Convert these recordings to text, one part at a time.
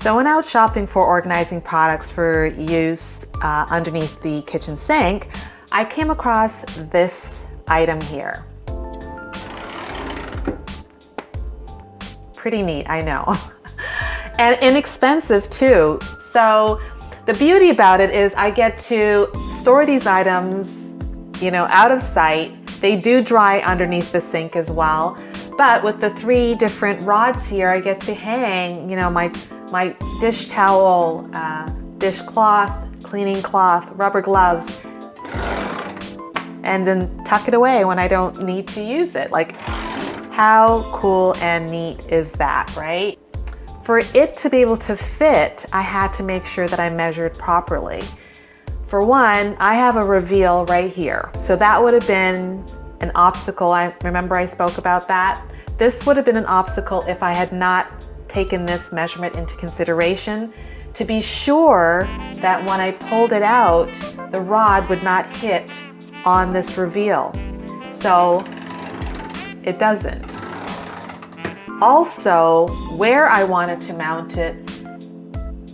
So when out shopping for organizing products for use underneath the kitchen sink, I came across this item here. Pretty neat, I know. And inexpensive too. So the beauty about it is I get to store these items, out of sight. They do dry underneath the sink as well. But with the 3 different rods here, I get to hang, my dish towel, dishcloth, cleaning cloth, rubber gloves, and then tuck it away when I don't need to use it. Like, how cool and neat is that, right? For it to be able to fit, I had to make sure that I measured properly. For one, I have a reveal right here. So that would have been an obstacle. I remember I spoke about that. This would have been an obstacle if I had not taken this measurement into consideration to be sure that when I pulled it out, the rod would not hit on this reveal. So it doesn't. Also, where I wanted to mount it,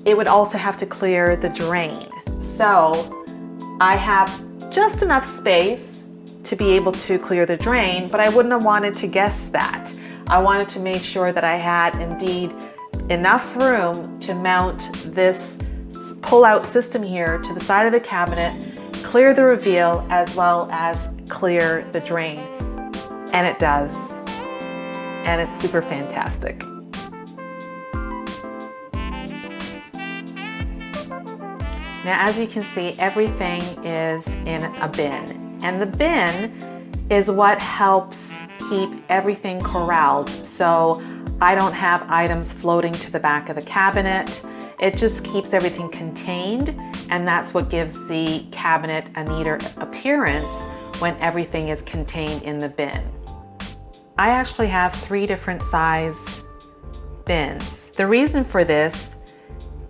it would also have to clear the drain. So I have just enough space to be able to clear the drain, but I wouldn't have wanted to guess that. I wanted to make sure that I had indeed enough room to mount this pull-out system here to the side of the cabinet, clear the reveal, as well as clear the drain. And it does. And it's super fantastic. Now, as you can see, everything is in a bin. And the bin is what helps keep everything corralled. So I don't have items floating to the back of the cabinet. It just keeps everything contained. And that's what gives the cabinet a neater appearance when everything is contained in the bin. I actually have 3 different size bins. The reason for this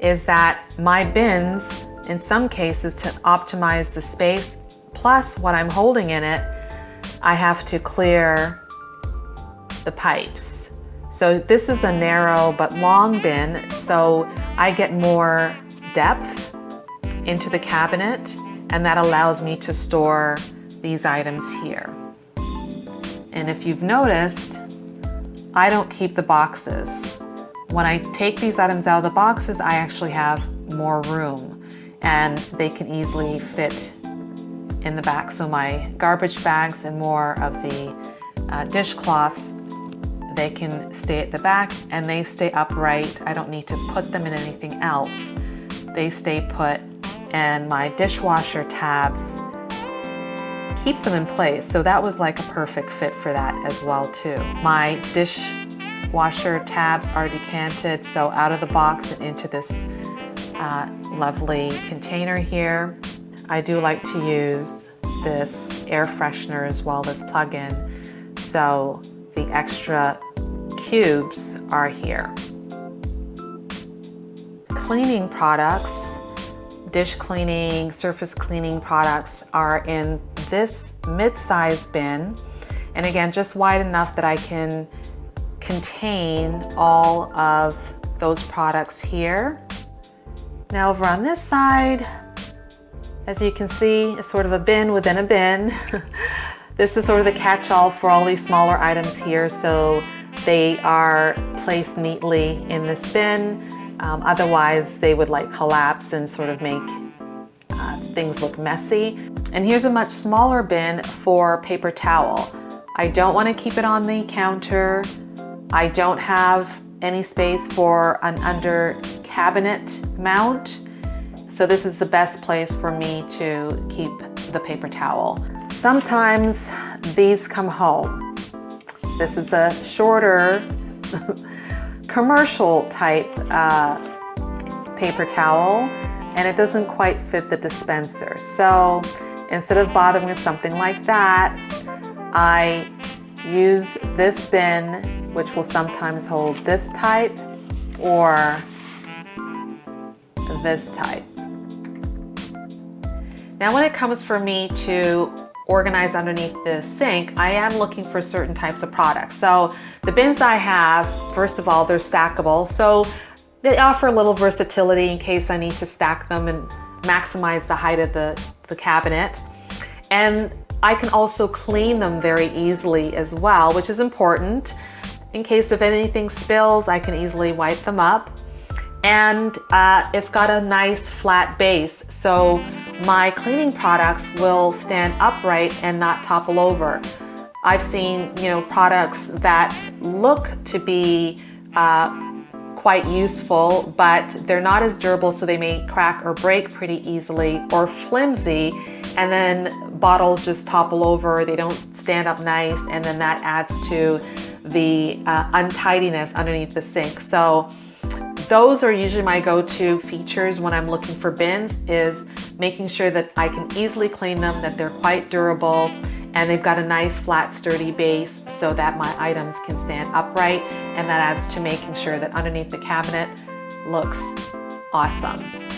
is that my bins, in some cases, to optimize the space, plus what I'm holding in it, I have to clear the pipes. So this is a narrow but long bin, so I get more depth into the cabinet, and that allows me to store these items here. And if you've noticed, I don't keep the boxes. When I take these items out of the boxes, I actually have more room and they can easily fit in the back. So my garbage bags and more of the dishcloths, they can stay at the back and they stay upright. I don't need to put them in anything else. They stay put, and my dishwasher tabs keeps them in place. So that was like a perfect fit for that as well too. My dishwasher tabs are decanted, so out of the box and into this lovely container here. I do like to use this air freshener as well as plug-in, so the extra cubes are here. Cleaning products, dish cleaning, surface cleaning products are in this mid-sized bin, and again, just wide enough that I can contain all of those products here. Now over on this side, as you can see, it's sort of a bin within a bin. This is sort of the catch-all for all these smaller items here, so they are placed neatly in this bin. Otherwise, they would like collapse and sort of make things look messy. And here's a much smaller bin for paper towel. I don't want to keep it on the counter. I don't have any space for an under cabinet mount. So this is the best place for me to keep the paper towel. Sometimes these come home. This is a shorter commercial type paper towel, and it doesn't quite fit the dispenser. So instead of bothering with something like that, I use this bin, which will sometimes hold this type or this type. Now when it comes for me to organize underneath the sink, I am looking for certain types of products. So the bins I have, first of all, they're stackable. So they offer a little versatility in case I need to stack them and maximize the height of the cabinet. And I can also clean them very easily as well, which is important. In case if anything spills, I can easily wipe them up. And it's got a nice flat base, so my cleaning products will stand upright and not topple over. I've seen, products that look to be quite useful, but they're not as durable, so they may crack or break pretty easily, or flimsy, and then bottles just topple over, they don't stand up nice, and then that adds to the untidiness underneath the sink. So those are usually my go-to features when I'm looking for bins, is making sure that I can easily clean them, that they're quite durable, and they've got a nice flat sturdy base so that my items can stand upright, and that adds to making sure that underneath the cabinet looks awesome.